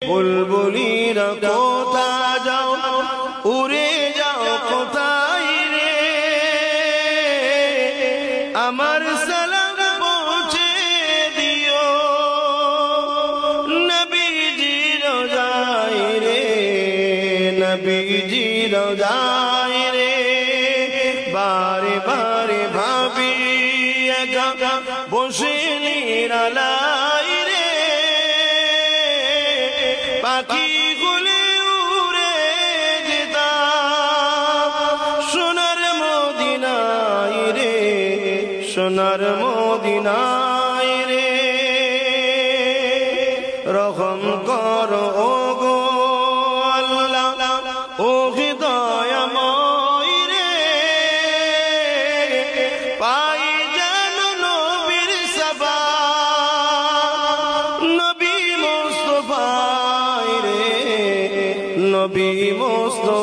বুলবুলিরা কোথা যাও, উড়ে যাও কোথায় রে, আমার সালাম পৌঁছে দিও নবীজি রোজায় রে, নবীজি রোজায় রে। বারে বারে ভাবি একা বসে নিরালাই রে, পাখি গুলি উড়ে যেতাম সোনার মদিনায় রে, সোনার মদিনায় রে। রহম করো ও গো আল্লাহ, ও দয়াময় রে, পাই যেন নবীর সাবা, নবী মুস্তাফা রে, নবী মুস্তাফা।